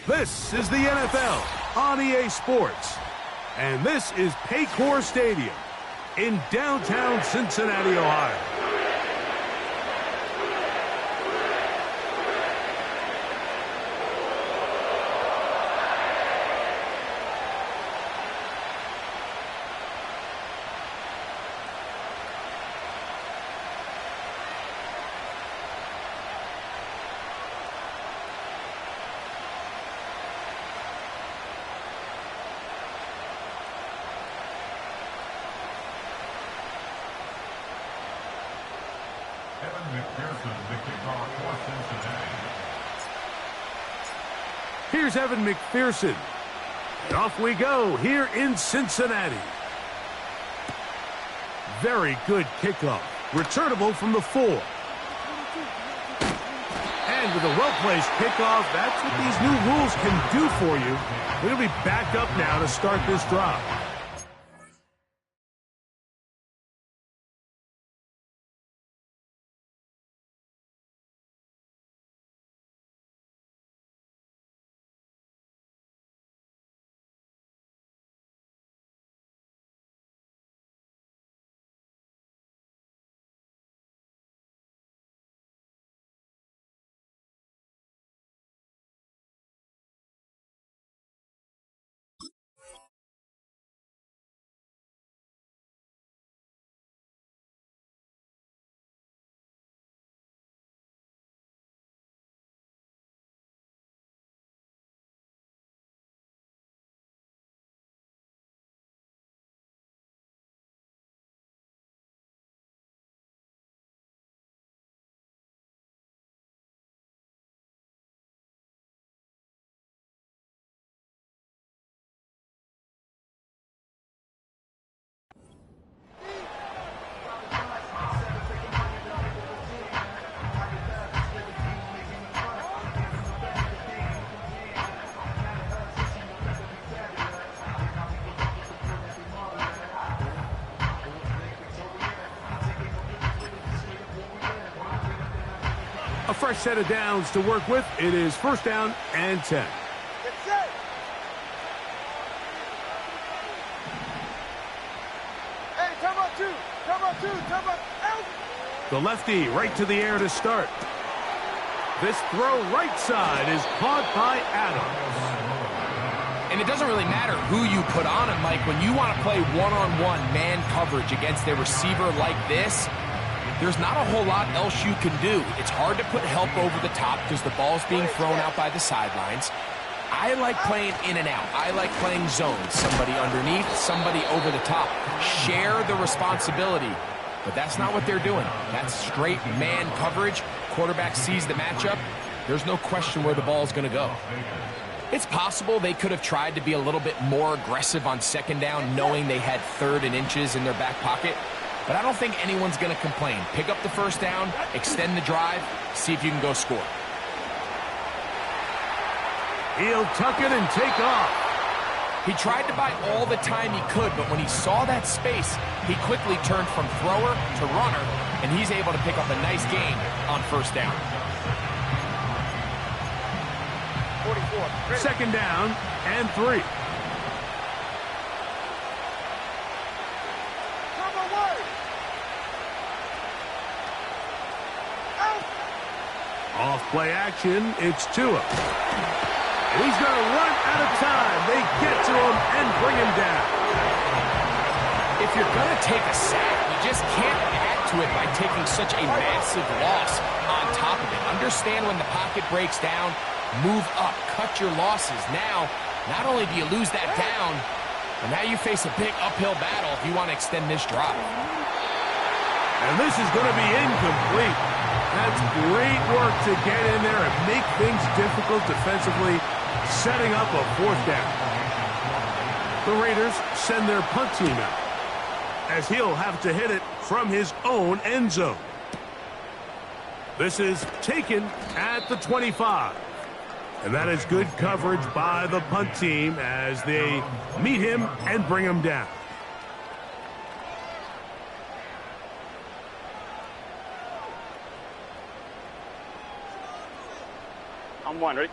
This is the NFL on EA Sports. And this is Paycor Stadium in downtown Cincinnati, Ohio. Here's Evan McPherson. And off we go here in Cincinnati. Very good kickoff. Returnable from the 4. And with a well-placed kickoff, that's what these new rules can do for you. We'll be backed up now to start this drive. A fresh set of downs to work with. It is first down and 10. Hey, come on, two. The lefty right to the air to start. This throw right side is caught by Adams. And it doesn't really matter who you put on him, Mike. When you want to play one-on-one man coverage against a receiver like this, there's not a whole lot else you can do. It's hard to put help over the top because the ball's being thrown out by the sidelines. I like playing in and out. I like playing zones. Somebody underneath, somebody over the top. Share the responsibility. But that's not what they're doing. That's straight man coverage. Quarterback sees the matchup. There's no question where the ball's going to go. It's possible they could have tried to be a little bit more aggressive on second down, knowing they had 3rd and inches in their back pocket. But I don't think anyone's going to complain. Pick up the first down, extend the drive, see if you can go score. He'll tuck it and take off. He tried to buy all the time he could, but when he saw that space, he quickly turned from thrower to runner, and he's able to pick up a nice gain on first down. 44. Second down and 3. Off play action, it's Tua. He's going to run out of time. They get to him and bring him down. If you're going to take a sack, you just can't add to it by taking such a massive loss on top of it. Understand when the pocket breaks down, move up, cut your losses. Now, not only do you lose that down, but now you face a big uphill battle if you want to extend this drive. And this is going to be incomplete. That's great work to get in there and make things difficult defensively, setting up a 4th down. The Raiders send their punt team out, as he'll have to hit it from his own end zone. This is taken at the 25. And that is good coverage by the punt team as they meet him and bring him down. I'm one, ready?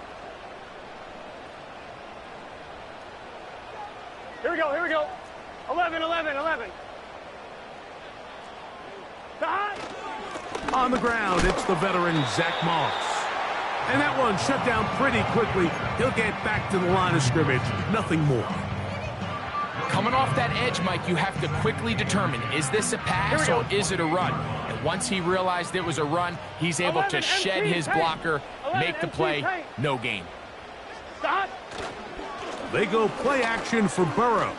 Here we go, here we go. 11, 11, 11. On the ground, it's the veteran Zach Moss. And that one shut down pretty quickly. He'll get back to the line of scrimmage. Nothing more. Coming off that edge, Mike, you have to quickly determine, is this a pass or is it a run? And once he realized it was a run, he's able to shed his blocker, make the play, no gain. They go play action for Burrow.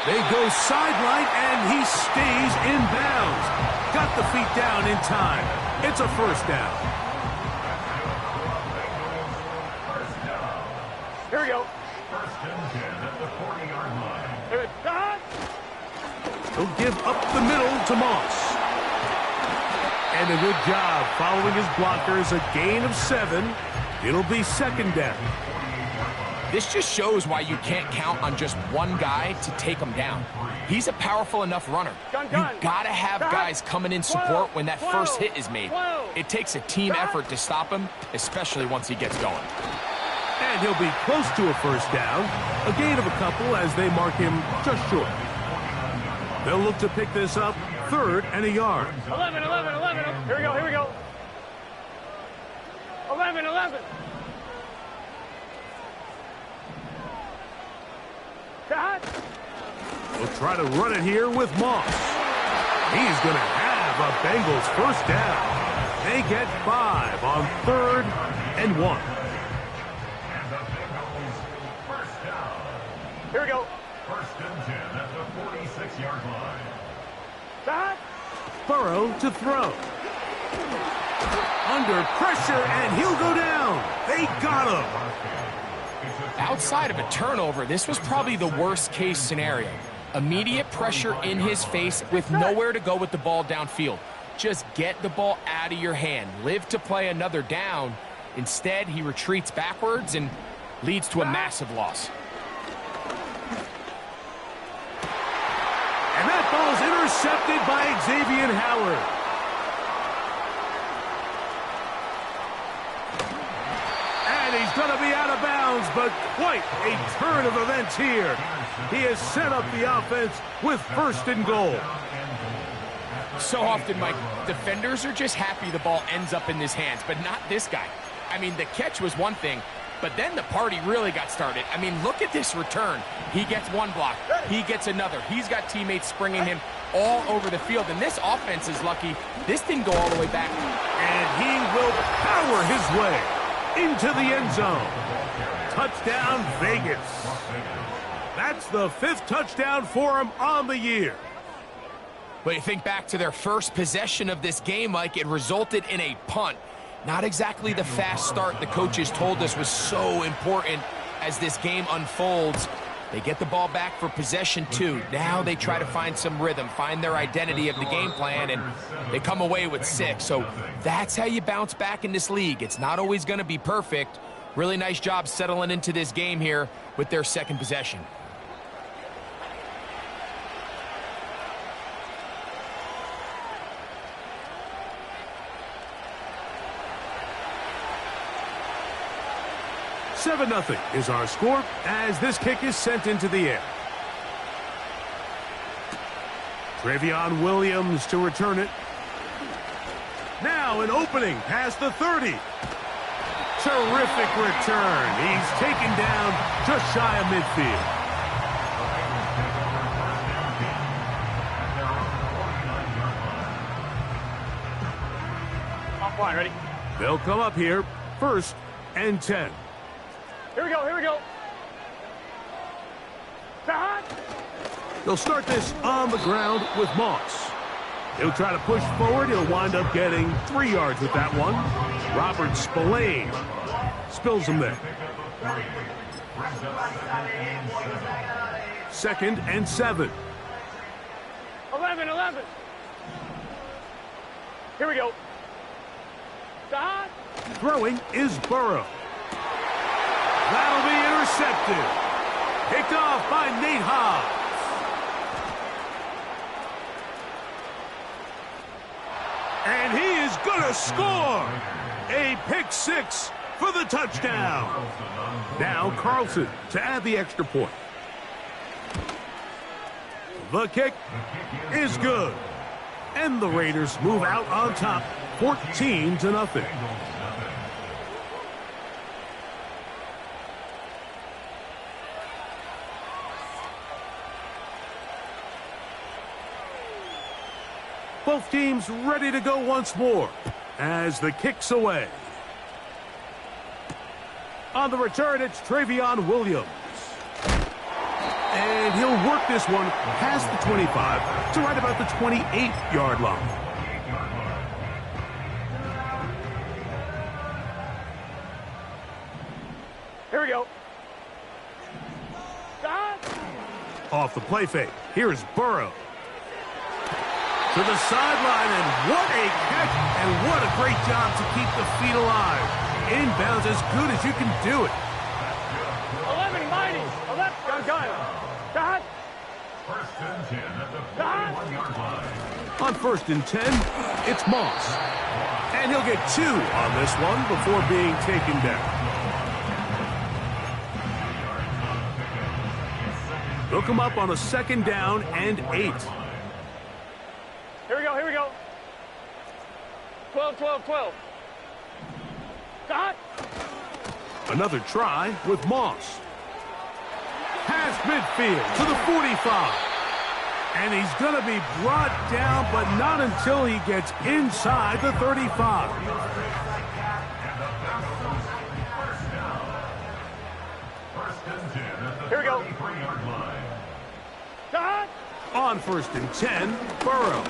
They go sideline, and he stays in bounds. Got the feet down in time. It's a first down. Here we go. First and 10 at the 40-yard line. He'll give up the middle to Moss. And a good job following his blockers. A gain of 7. It'll be second down. This just shows why you can't count on just one guy to take him down. He's a powerful enough runner. You gotta have guys coming in support when that first hit is made. It takes a team effort to stop him, especially once he gets going. And he'll be close to a first down. A gain of a couple as they mark him just short. They'll look to pick this up, 3rd and a yard. 11, 11, 11. Here we go, here we go. 11, 11. We'll try to run it here with Moss. He's going to have a Bengals first down. They get 5 on 3rd and 1. Here we go. First and 10 at the 46-yard line. Burrow to throw. Under pressure, and he'll go down. They got him. Outside of a turnover, this was probably the worst-case scenario. Immediate pressure in his face with nowhere to go with the ball downfield. Just get the ball out of your hand. Live to play another down. Instead, he retreats backwards and leads to a massive loss. And that ball's intercepted by Xavier Howard. And he's going to be out of bounds, but quite a turn of events here. He has set up the offense with 1st and goal. So often, Mike, defenders are just happy the ball ends up in his hands, but not this guy. I mean, the catch was one thing, but then the party really got started. I mean, look at this return. He gets one block. He gets another. He's got teammates springing him all over the field, and this offense is lucky. This didn't go all the way back. And he will power his way into the end zone. Touchdown, Vegas. That's the 5th touchdown for him on the year. But you think back to their first possession of this game, Mike, it resulted in a punt. Not exactly the fast start the coaches told us was so important as this game unfolds. They get the ball back for possession 2. Now they try to find some rhythm, find their identity of the game plan, and they come away with 6. So that's how you bounce back in this league. It's not always going to be perfect. Really nice job settling into this game here with their second possession. Nothing is our score as this kick is sent into the air. Trevion Williams to return it. Now an opening past the 30. Terrific return. He's taken down just shy of midfield. Top line, ready? They'll come up here, 1st and 10. Here we go, here we go. They'll start this on the ground with Moss. He'll try to push forward. He'll wind up getting 3 yards with that one. Robert Spillane spills him there. 2nd and 7. 11, 11. Here we go. Throwing is Burrow. That'll be intercepted. Picked off by Nate Hobbs. And he is going to score. A pick 6 for the touchdown. Now Carlson to add the extra point. The kick is good. And the Raiders move out on top, 14-0. Both teams ready to go once more as the kick's away. On the return, it's Travion Williams. And he'll work this one past the 25 to right about the 28-yard line. Here we go. God. Off the play fake, here's Burrow. To the sideline, and what a catch, and what a great job to keep the feet alive. Inbounds as good as you can do it. 11 mighty. 11. Gun. God. First and 10 at the 41-yard line. On 1st and 10, it's Moss. And he'll get 2 on this one before being taken down. They'll come up on a 2nd down and 8. Here we go. 12. God. Another try with Moss. Past midfield to the 45. And he's going to be brought down, but not until he gets inside the 35. Here we go. God. On 1st and 10, Burrow.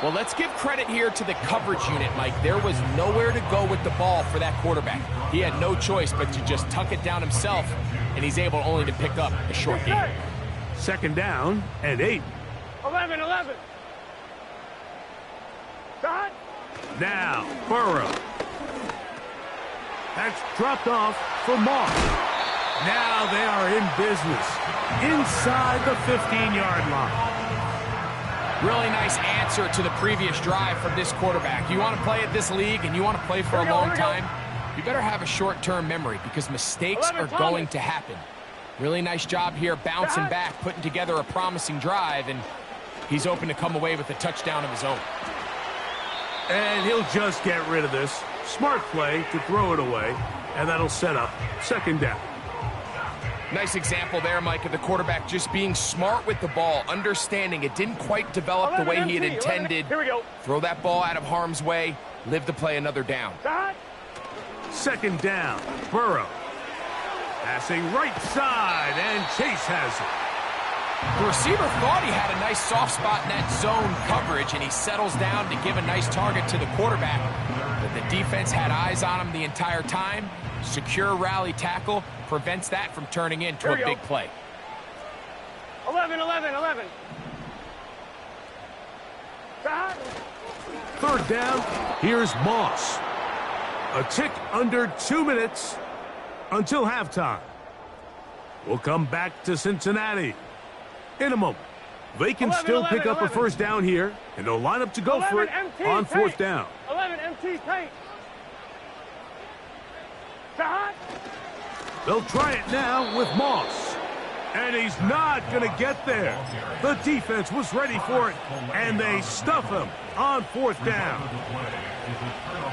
Well, let's give credit here to the coverage unit, Mike. There was nowhere to go with the ball for that quarterback. He had no choice but to just tuck it down himself, and he's able only to pick up a short gain. 2nd down and 8. 11. God. Now, Burrow. That's dropped off for Moss. Now they are in business inside the 15-yard line. Really nice answer to the previous drive from this quarterback. You want to play at this league and you want to play for a long time, you better have a short-term memory because mistakes are going to happen. Really nice job here bouncing back, putting together a promising drive, and he's open to come away with a touchdown of his own. And he'll just get rid of this. Smart play to throw it away, and that'll set up 2nd down. Nice example there, Mike, of the quarterback just being smart with the ball, understanding it didn't quite develop the way he had intended. Here we go. Throw that ball out of harm's way, live to play another down. God. 2nd down, Burrow. Passing right side, and Chase has it. The receiver thought he had a nice soft spot in that zone coverage, and he settles down to give a nice target to the quarterback. But the defense had eyes on him the entire time. Secure rally tackle prevents that from turning into a big play. 11. God. 3rd down, here's Moss. A tick under 2 minutes until halftime. We'll come back to Cincinnati in a moment. They can still pick up a 1st down here, and they'll line up to go for it on 4th down. 11 MT paint. God. They'll try it now with Moss. And he's not going to get there. The defense was ready for it, and they stuff him on 4th down.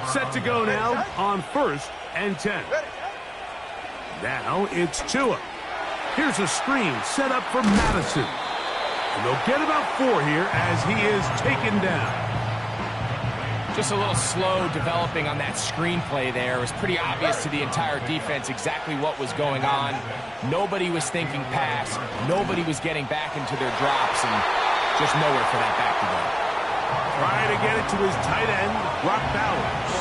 Set to go now on 1st and 10. Now it's Tua. Here's a screen set up for Madison. And they'll get about 4 here as he is taken down. Just a little slow developing on that screenplay there. It was pretty obvious to the entire defense exactly what was going on. Nobody was thinking pass. Nobody was getting back into their drops, and just nowhere for that back to go. Trying to get it to his tight end, Brock Bowers.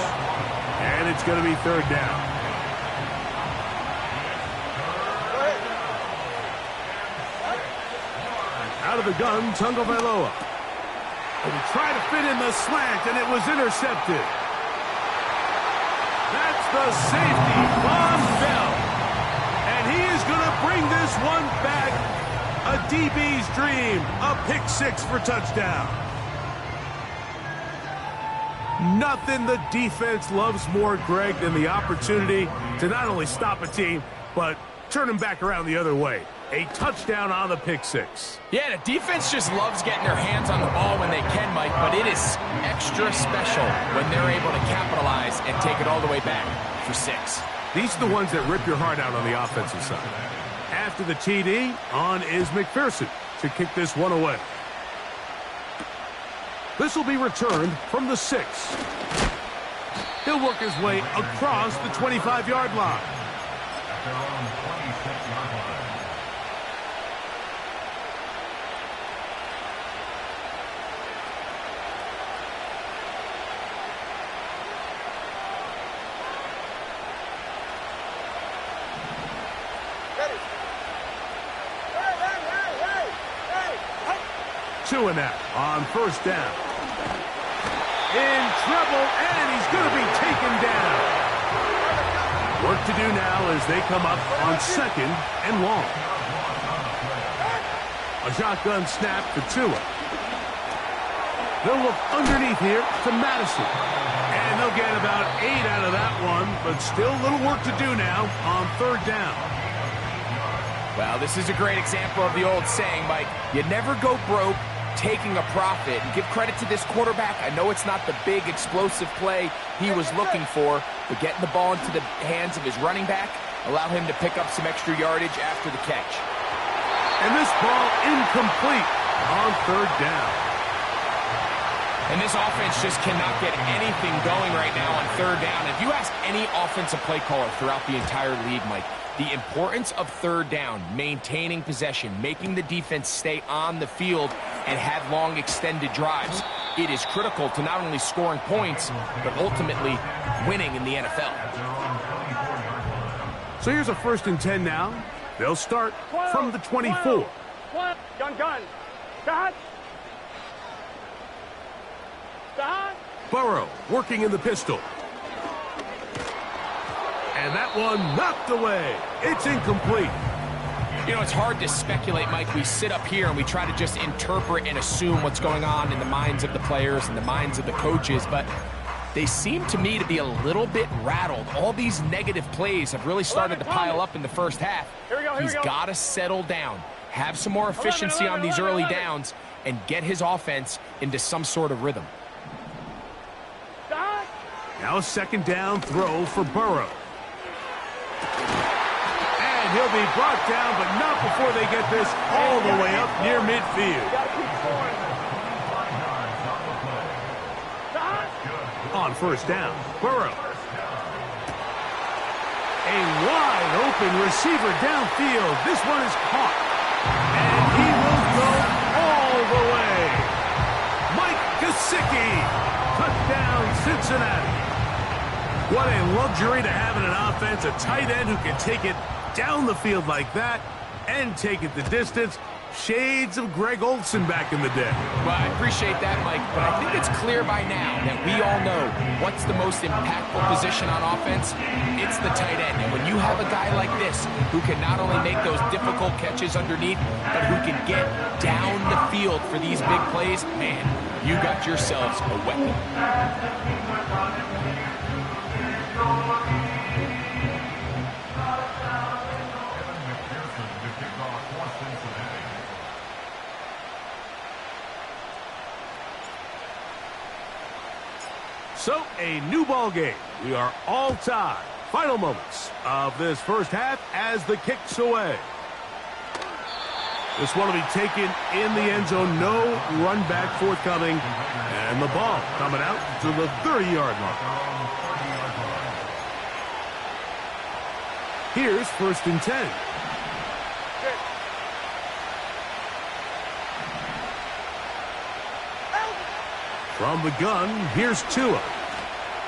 And it's going to be 3rd down. Out of the gun, Tagovailoa. And he tried to fit in the slant, and it was intercepted. That's the safety, Von Bell. And he is going to bring this one back. A DB's dream, a pick 6 for touchdown. Nothing the defense loves more, Greg, than the opportunity to not only stop a team, but turn them back around the other way. A touchdown on the pick six. Yeah, the defense just loves getting their hands on the ball when they can, Mike, but it is extra special when they're able to capitalize and take it all the way back for 6. These are the ones that rip your heart out on the offensive side. After the TD, on is McPherson to kick this one away. This will be returned from the 6. He'll work his way across the 25-yard line. At their own 26-yard line. Two and out on first down. In trouble, and he's going to be taken down. Work to do now as they come up on 2nd and long. A shotgun snap for Tua. They'll look underneath here to Madison. And they'll get about 8 out of that one, but still a little work to do now on 3rd down. Well, this is a great example of the old saying, Mike, you never go broke taking a profit. And give credit to this quarterback. I know it's not the big explosive play he was looking for, but getting the ball into the hands of his running back allow him to pick up some extra yardage after the catch. And this ball incomplete on 3rd down. And this offense just cannot get anything going right now on 3rd down. If you ask any offensive play caller throughout the entire league, Mike, the importance of 3rd down, maintaining possession, making the defense stay on the field and have long extended drives, it is critical to not only scoring points, but ultimately winning in the NFL. So here's a 1st and 10 now. They'll start from the 24. Gun. Start. Burrow working in the pistol. And that one knocked away. It's incomplete. You know, it's hard to speculate, Mike. We sit up here and we try to just interpret and assume what's going on in the minds of the players and the minds of the coaches, but they seem to me to be a little bit rattled. All these negative plays have really started to pile up in the first half. He's got to settle down, have some more efficiency on these early downs, and get his offense into some sort of rhythm. Now a 2nd down throw for Burrow. And he'll be brought down, but not before they get this all the way up near midfield. On 1st down, Burrow. A wide open receiver downfield. This one is caught. And he will go all the way. Mike Gesicki. Touchdown, Cincinnati. What a luxury to have in an offense, a tight end who can take it down the field like that and take it the distance. Shades of Greg Olsen back in the day. Well, I appreciate that, Mike, but I think it's clear by now that we all know what's the most impactful position on offense. It's the tight end. And when you have a guy like this who can not only make those difficult catches underneath, but who can get down the field for these big plays, man, you got yourselves a weapon. So, a new ball game. We are all tied. Final moments of this first half as the kick's away. This one will be taken in the end zone. No run back forthcoming. And the ball coming out to the 30-yard line. Here's 1st and 10. From the gun, here's Tua.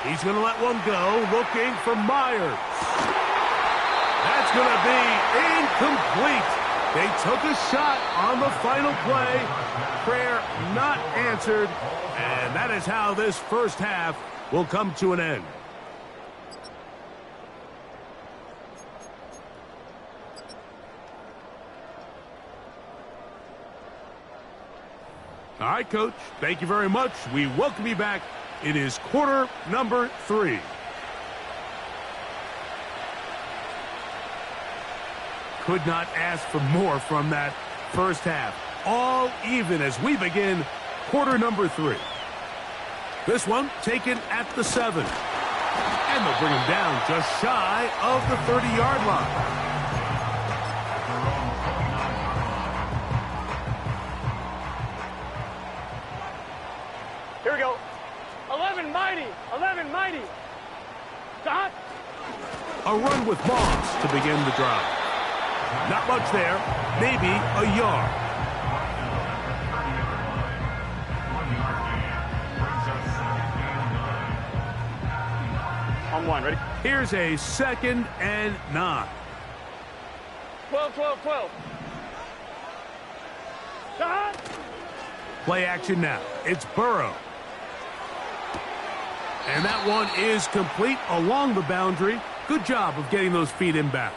He's going to let one go, looking for Myers. That's going to be incomplete. They took a shot on the final play. Prayer not answered. And that is how this first half will come to an end. All right, Coach. Thank you very much. We welcome you back. It is quarter number 3. could not ask for more from that first half. All even as we begin quarter number 3. This one taken at the 7. And they'll bring him down just shy of the 30-yard line. Here we go. 11 mighty. 11 mighty. Stop. A run with Moss to begin the drive. Not much there. Maybe a yard. On 1, ready? Here's a 2nd and 9. 12, 12, 12. Stop. Play action now. It's Burrow. And that one is complete along the boundary. Good job of getting those feet in bounds.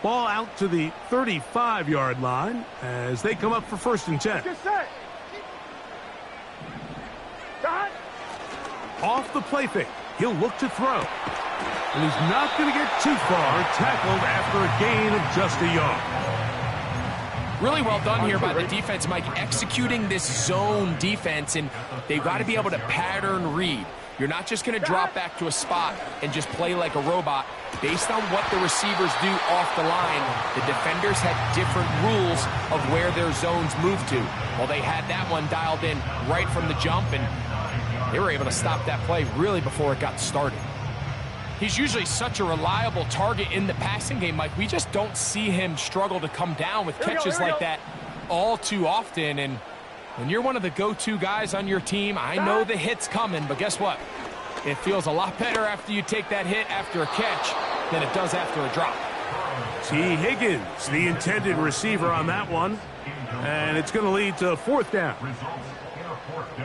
Ball out to the 35-yard line as they come up for 1st and 10. Get set. Stop. Off the play fake. He'll look to throw. And he's not going to get too far. Tackled after a gain of just a yard. Really well done here by the defense, Mike, executing this zone defense, and they've got to be able to pattern read. You're not just going to drop back to a spot and just play like a robot. Based on what the receivers do off the line, the defenders had different rules of where their zones move to. Well, they had that one dialed in right from the jump, and they were able to stop that play really before it got started. He's usually such a reliable target in the passing game, Mike. We just don't see him struggle to come down with catches like that all too often. And when you're one of the go-to guys on your team, I know the hit's coming, but guess what? It feels a lot better after you take that hit after a catch than it does after a drop. T. Higgins, the intended receiver on that one. And it's going to lead to 4th down.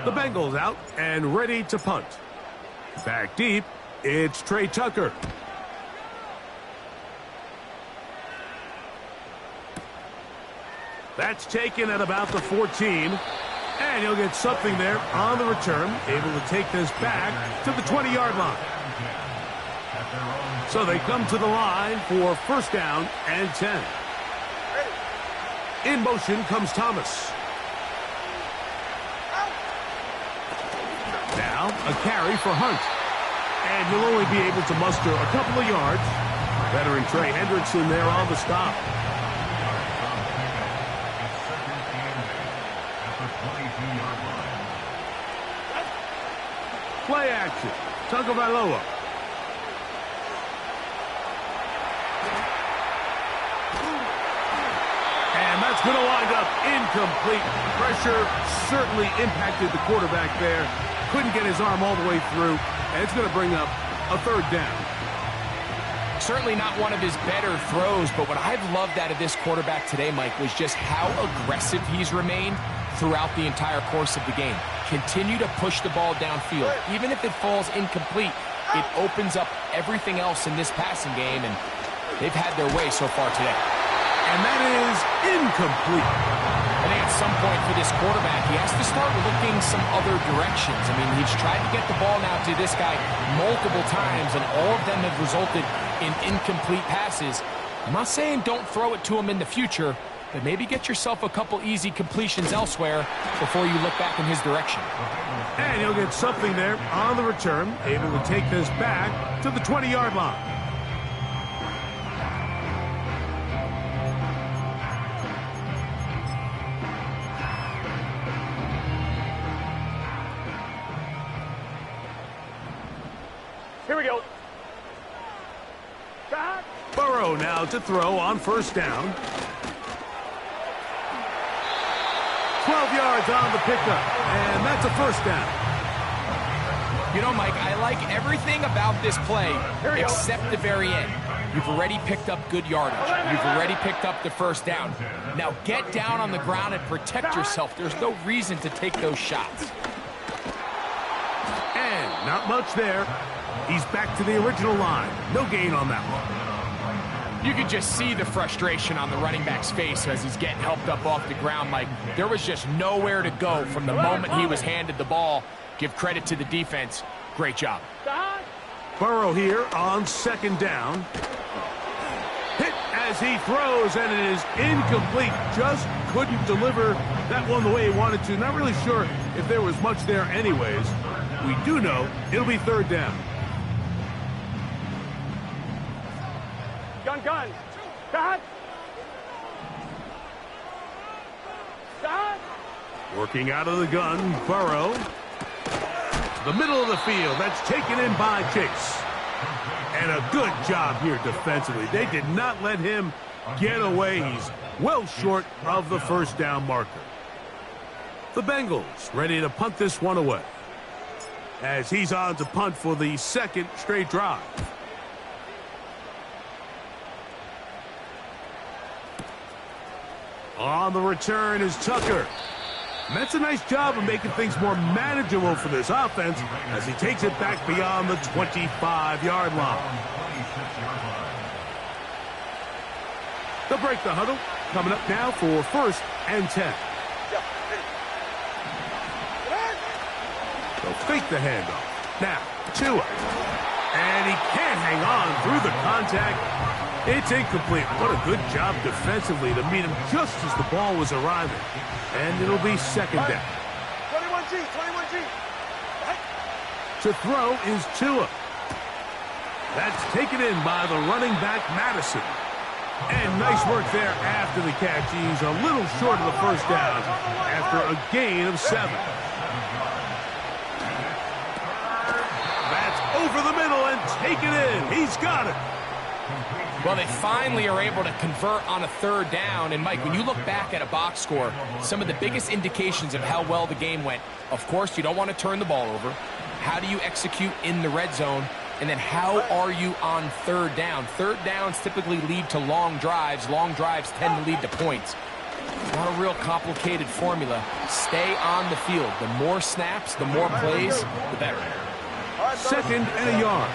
The Bengals out and ready to punt. Back deep, it's Trey Tucker. That's taken at about the 14. And he'll get something there on the return, able to take this back to the 20-yard line. So they come to the line for 1st down and 10. In motion comes Thomas. Now a carry for Hunt. And he'll only be able to muster a couple of yards. Veteran Trey Hendrickson there on the stop. Play action. Tagovailoa. And that's going to wind up incomplete. Pressure certainly impacted the quarterback there. Couldn't get his arm all the way through. And it's going to bring up a 3rd down. Certainly not one of his better throws, but what I've loved out of this quarterback today, Mike, was just how aggressive he's remained throughout the entire course of the game. Continue to push the ball downfield. Even if it falls incomplete, it opens up everything else in this passing game, and they've had their way so far today. And that is incomplete. I think at some point for this quarterback, he has to start looking some other directions. I mean, he's tried to get the ball now to this guy multiple times, and all of them have resulted in incomplete passes. I'm not saying don't throw it to him in the future, but maybe get yourself a couple easy completions elsewhere before you look back in his direction. And he'll get something there on the return, able to take this back to the 20-yard line. Here we go. Stop. Burrow now to throw on 1st down. 12 yards on the pickup, and that's a 1st down. You know, Mike, I like everything about this play except the very end. You've already picked up good yardage. You've already picked up the 1st down. Now get down on the ground and protect yourself. There's no reason to take those shots. And not much there. He's back to the original line. No gain on that one. You could just see the frustration on the running back's face as he's getting helped up off the ground, Mike. There was just nowhere to go from the moment he was handed the ball. Give credit to the defense. Great job. Burrow here on second down. Hit as he throws, and it is incomplete. Just couldn't deliver that one the way he wanted to. Not really sure if there was much there anyways. We do know it'll be third down. Gun. Gun. Working out of the gun, Burrow. The middle of the field, that's taken in by Chase. And a good job here defensively. They did not let him get away. He's well short of the first down marker. The Bengals ready to punt this one away, as he's on to punt for the second straight drive. On the return is Tucker. And that's a nice job of making things more manageable for this offense as he takes it back beyond the 25-yard line. They'll break the huddle. Coming up now for first and 10. They'll fake the handoff. Now, Tua. And he can't hang on through the contact. It's incomplete. What a good job defensively to meet him just as the ball was arriving. And it'll be second down. 21G. To throw is Tua. That's taken in by the running back, Madison. And nice work there after the catch. He's a little short of the first down after a gain of 7. That's over the middle and taken in. He's got it. Well, they finally are able to convert on a third down. And, Mike, when you look back at a box score, some of the biggest indications of how well the game went, of course, you don't want to turn the ball over. How do you execute in the red zone? And then how are you on third down? Third downs typically lead to long drives. Long drives tend to lead to points. Not a real complicated formula. Stay on the field. The more snaps, the more plays, the better. Second and a yard.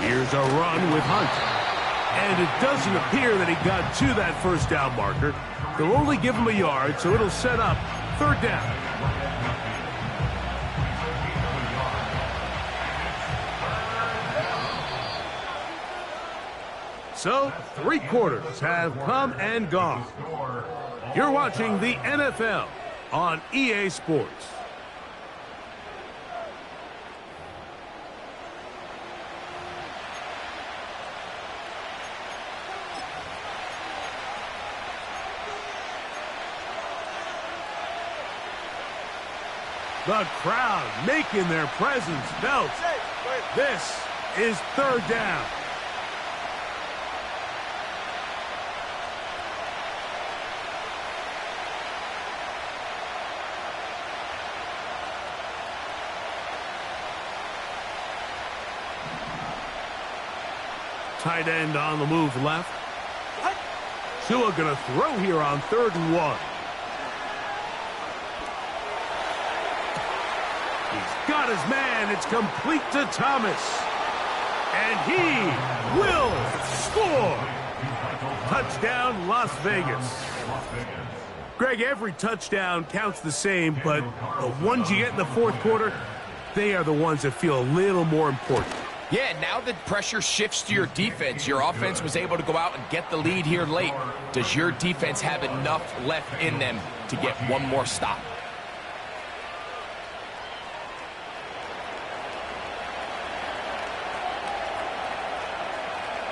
Here's a run with Hunt. And it doesn't appear that he got to that first down marker. They'll only give him a yard, so it'll set up third down. So, 3 quarters have come and gone. You're watching the NFL on EA Sports. The crowd making their presence felt. This is third down. Tight end on the move left. Tua going to throw here on 3rd and 1. He's got his man. It's complete to Thomas. And he will score. Touchdown, Las Vegas. Greg, every touchdown counts the same, but the ones you get in the 4th quarter, they are the ones that feel a little more important. Yeah, now that pressure shifts to your defense, your offense was able to go out and get the lead here late. Does your defense have enough left in them to get one more stop?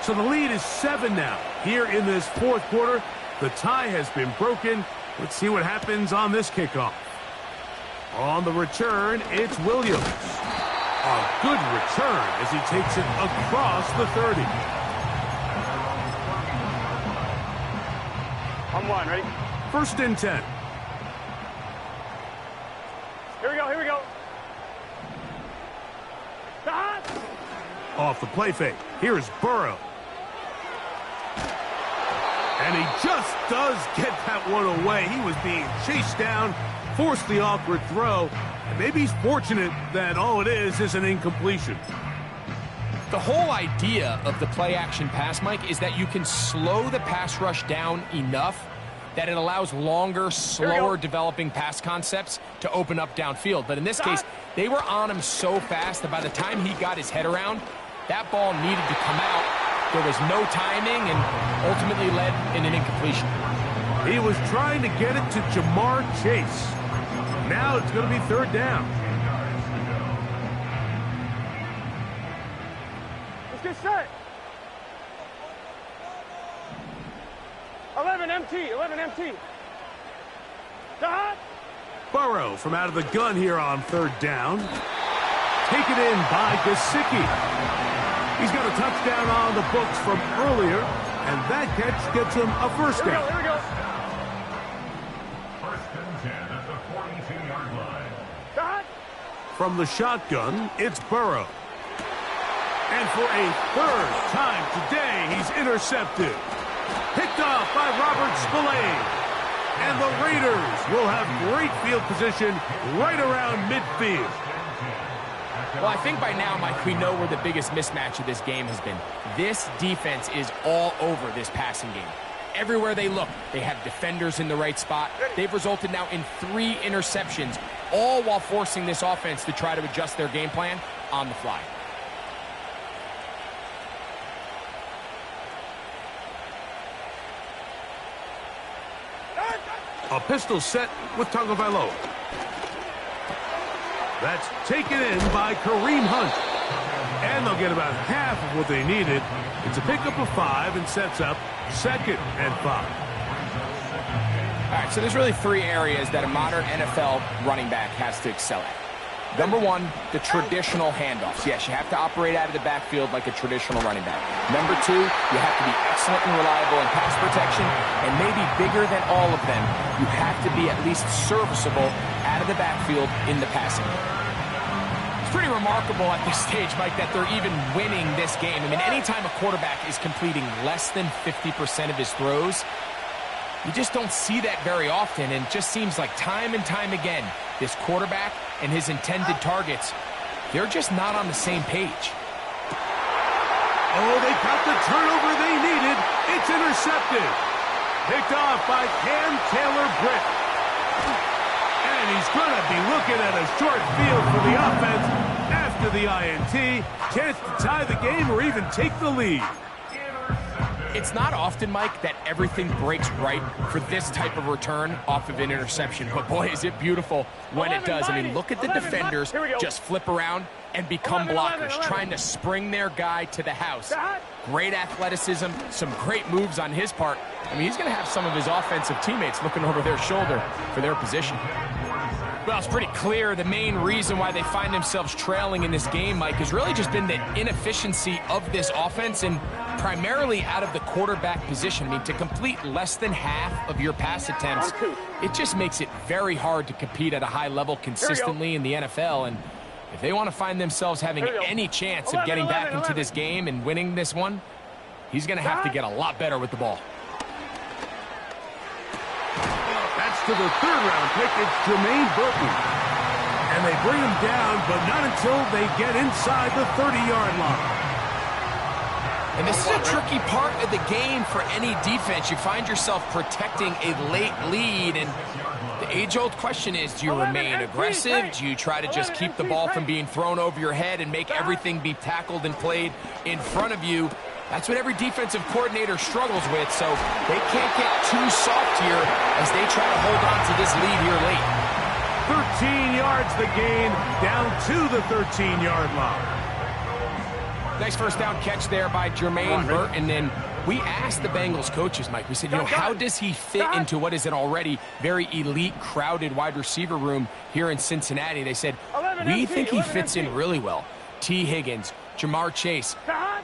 So the lead is 7 now. Here in this 4th quarter, the tie has been broken. Let's see what happens on this kickoff. On the return, it's Williams. A good return as he takes it across the 30. On 1, ready? 1st and 10. Here we go. Off the play fake. Here's Burrow. And he just does get that one away. He was being chased down, forced the awkward throw. And maybe he's fortunate that all it is an incompletion. The whole idea of the play-action pass, Mike, is that you can slow the pass rush down enough that it allows longer, slower developing pass concepts to open up downfield. But in this case, they were on him so fast that by the time he got his head around, that ball needed to come out. There was no timing and ultimately led in an incompletion. He was trying to get it to Ja'Marr Chase. Now it's going to be third down. Let's get set. 11 MT, 11 MT. Burrow from out of the gun here on third down. Taken in by Gesicki. He's got a touchdown on the books from earlier, and that catch gets him a first down. Here we go. First and 10 at the 42-yard line. From the shotgun, it's Burrow. And for a third time today, he's intercepted. Picked off by Robert Spillane. And the Raiders will have great field position right around midfield. Well, I think by now, Mike, we know where the biggest mismatch of this game has been. This defense is all over this passing game. Everywhere they look, they have defenders in the right spot. They've resulted now in 3 interceptions, all while forcing this offense to try to adjust their game plan on the fly. A pistol set with Tagovailoa. That's taken in by Kareem Hunt. And they'll get about half of what they needed. It's a pickup of 5 and sets up 2nd and 5. All right, so there's really 3 areas that a modern NFL running back has to excel at. Number 1, the traditional handoffs. Yes, you have to operate out of the backfield like a traditional running back. Number 2, you have to be excellent and reliable in pass protection. And maybe bigger than all of them, you have to be at least serviceable out of the backfield in the passing game. It's pretty remarkable at this stage, Mike, that they're even winning this game. I mean, anytime a quarterback is completing less than 50% of his throws, you just don't see that very often, and it just seems like time and time again, this quarterback and his intended targets, they're just not on the same page. Oh, they got the turnover they needed. It's intercepted. Picked off by Cam Taylor-Britt. And he's going to be looking at a short field for the offense after the INT. Chance to tie the game or even take the lead. It's not often, Mike, that everything breaks right for this type of return off of an interception. But, boy, is it beautiful when it does. I mean, look at the defenders just flip around and become blockers, trying to spring their guy to the house. Great athleticism, some great moves on his part. I mean, he's going to have some of his offensive teammates looking over their shoulder for their position. Well, it's pretty clear the main reason why they find themselves trailing in this game, Mike, has really just been the inefficiency of this offense and primarily out of the quarterback position. I mean, to complete less than half of your pass attempts, it just makes it very hard to compete at a high level consistently in the NFL. And if they want to find themselves having any chance of getting back into this game and winning this one, he's going to have to get a lot better with the ball. To the third-round pick, it's Jermaine Burton. And they bring him down, but not until they get inside the 30-yard line. And this is a tricky part of the game for any defense. You find yourself protecting a late lead, and the age-old question is, do you remain aggressive? Do you try to just keep the ball from being thrown over your head and make everything be tackled and played in front of you? That's what every defensive coordinator struggles with, so they can't get too soft here as they try to hold on to this lead here late. 13 yards the gain, down to the 13-yard line. Nice first down catch there by Jermaine Burton. And we asked the Bengals coaches, Mike, we said, how does he fit into what is an already very elite, crowded wide receiver room here in Cincinnati? They said, we think he fits in really well. T. Higgins, Ja'Marr Chase.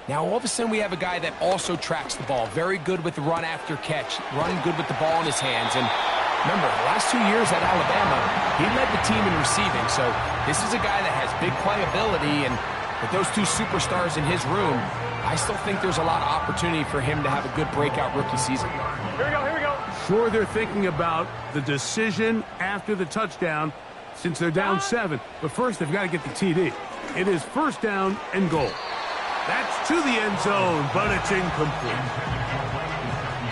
Now, all of a sudden, we have a guy that also tracks the ball. Very good with the run after catch. Running good with the ball in his hands. And remember, the last 2 years at Alabama, he led the team in receiving. So this is a guy that has big playability. And with those 2 superstars in his room, I still think there's a lot of opportunity for him to have a good breakout rookie season. Here we go. Sure, they're thinking about the decision after the touchdown since they're down 7. But first, they've got to get the TD. It is first down and goal. That's to the end zone, but it's incomplete.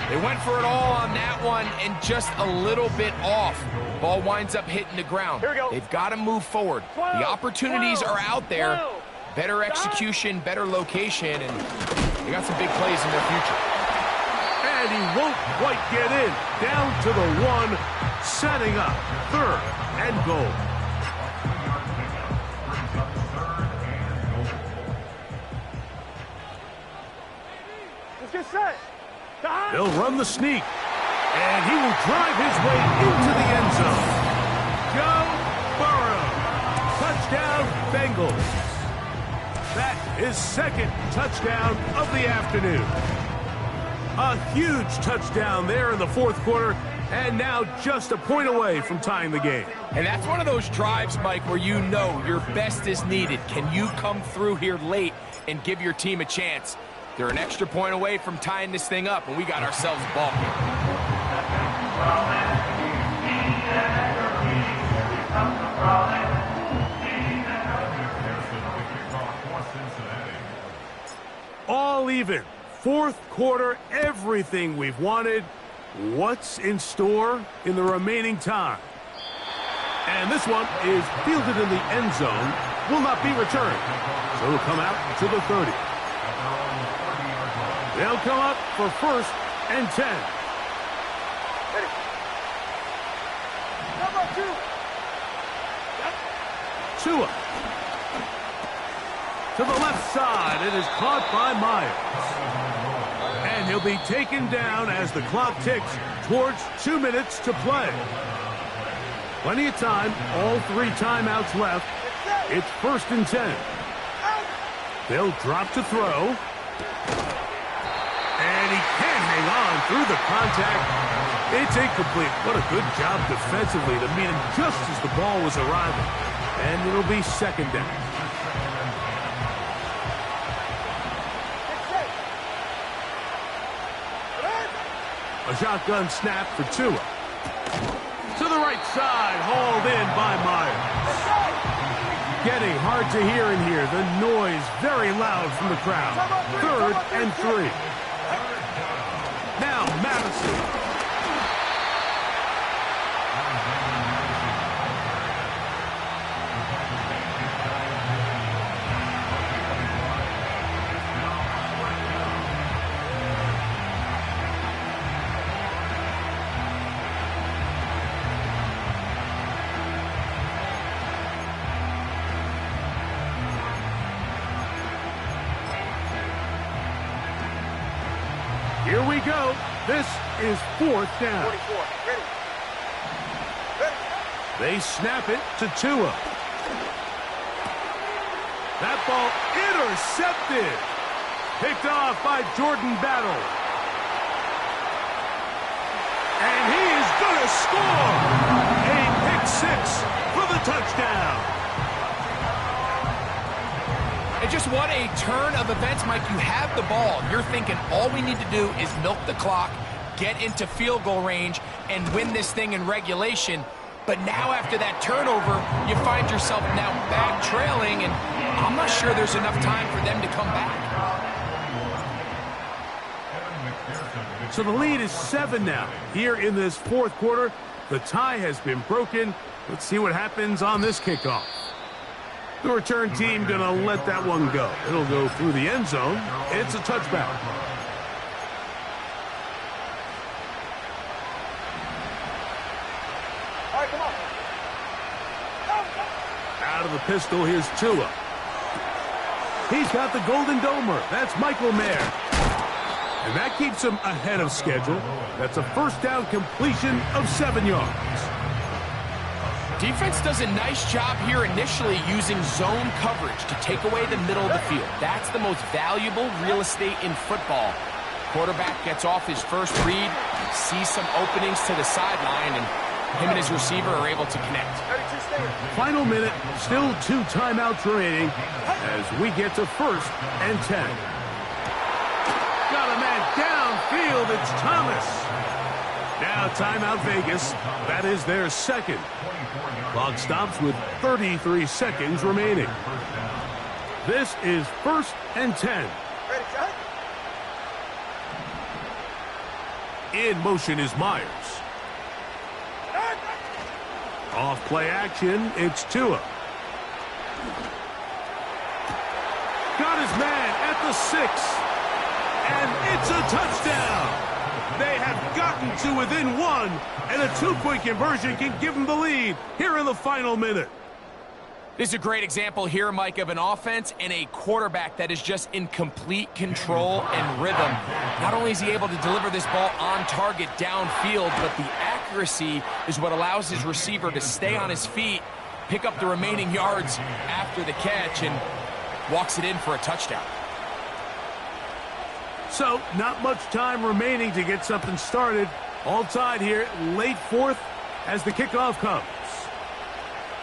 They went for it all on that one and just a little bit off. Ball winds up hitting the ground. Here we go. They've got to move forward. 12, The opportunities 12, are out there. 12. Better execution, better location, and they got some big plays in their future. And he won't quite get in. Down to the 1, setting up 3rd and goal. Let's get set. Time. They'll run the sneak. And he will drive his way into the end zone. Joe Burrow. Touchdown, Bengals. That is 2nd touchdown of the afternoon. A huge touchdown there in the 4th quarter, and now just a point away from tying the game. And that's one of those drives, Mike, where you know your best is needed. Can you come through here late and give your team a chance? They're an extra point away from tying this thing up, and we got ourselves a ball game. All even. 4th quarter, everything we've wanted. What's in store in the remaining time? And this one is fielded in the end zone. Will not be returned. So it'll come out to the 30. They'll come up for 1st and 10. Ready. Number 2. Tua. To the left side. It is caught by Myers. And he'll be taken down as the clock ticks towards 2 minutes to play. Plenty of time. All 3 timeouts left. It's 1st and 10. They'll drop to throw. And he can't hang on through the contact. It's incomplete. What a good job defensively to meet him just as the ball was arriving. And it'll be 2nd down. A shotgun snap for Tua. To the right side, hauled in by Myers. Getting hard to hear in here. The noise very loud from the crowd. 3rd and 3. Now Madison. Here we go. This is 4th down. 44. Ready. Ready. They snap it to Tua. That ball intercepted. Picked off by Jordan Battle. And he is going to score. A pick 6 for the touchdown. And just what a turn of events, Mike. You have the ball. You're thinking all we need to do is milk the clock, get into field goal range, and win this thing in regulation. But now after that turnover, you find yourself now back trailing, and I'm not sure there's enough time for them to come back. So the lead is 7 now. Here in this 4th quarter, the tie has been broken. Let's see what happens on this kickoff. The return team going to let that one go. It'll go through the end zone. It's a touchback. All right, come on. Out of the pistol, here's Tua. He's got the Golden Domer. That's Michael Mayer. And that keeps him ahead of schedule. That's a 1st down completion of 7 yards. Defense does a nice job here initially using zone coverage to take away the middle of the field. That's the most valuable real estate in football. Quarterback gets off his first read, sees some openings to the sideline, and him and his receiver are able to connect. Final minute, still 2 timeouts remaining as we get to 1st and 10. Got a man downfield, it's Thomas. Now timeout Vegas, that is their 2nd. Clock stops with 33 seconds remaining. This is 1st and 10. Ready, shot. In motion is Myers. Off play action, it's Tua. Got his man at the 6. And it's a touchdown. They have gotten to within 1, and a 2-point conversion can give them the lead here in the final minute. This is a great example here, Mike, of an offense and a quarterback that is just in complete control and rhythm. Not only is he able to deliver this ball on target downfield, but the accuracy is what allows his receiver to stay on his feet, pick up the remaining yards after the catch, and walks it in for a touchdown. So, not much time remaining to get something started. All tied here, late 4th as the kickoff comes.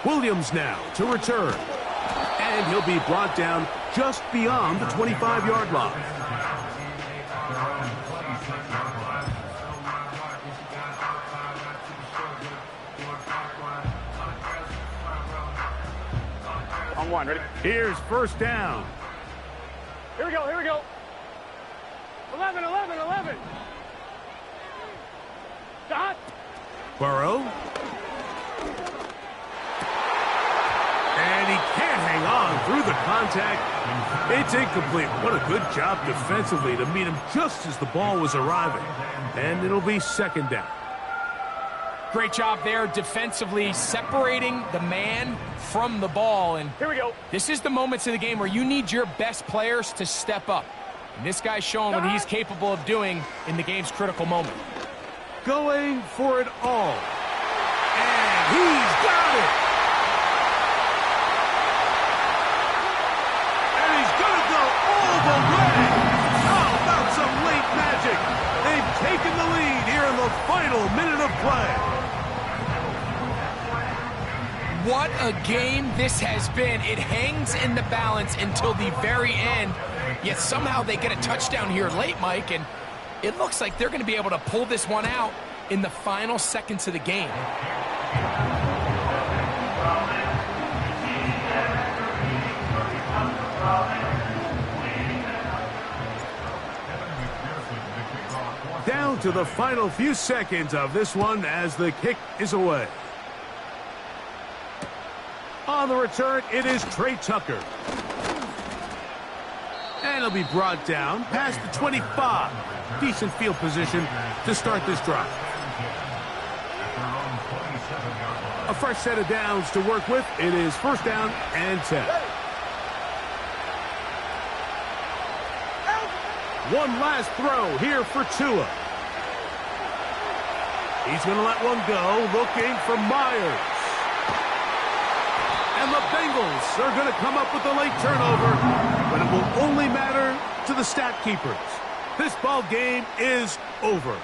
Williams now to return. And he'll be brought down just beyond the 25-yard line. On 1, ready? Here's 1st down. Here we go, here we go. 11, 11, 11. Shot. Burrow. And he can't hang on through the contact. It's incomplete. What a good job defensively to meet him just as the ball was arriving. And it'll be 2nd down. Great job there defensively, separating the man from the ball. And Here we go. this is the moments of the game where you need your best players to step up. And this guy's showing what he's capable of doing in the game's critical moment. Going for it all. And he's got it. And he's going to go all the way. How about some late magic? They've taken the lead here in the final minute of play. What a game this has been. It hangs in the balance until the very end, yet somehow they get a touchdown here late, Mike, and it looks like they're going to be able to pull this one out in the final seconds of the game. Down to the final few seconds of this one as the kick is away. On the return, it is Trey Tucker. And he'll be brought down past the 25. Decent field position to start this drive. A fresh set of downs to work with. It is 1st down and 10. One last throw here for Tua. He's going to let one go, looking for Myers. And the Bengals are going to come up with a late turnover, but it will only matter to the stat keepers. This ball game is over.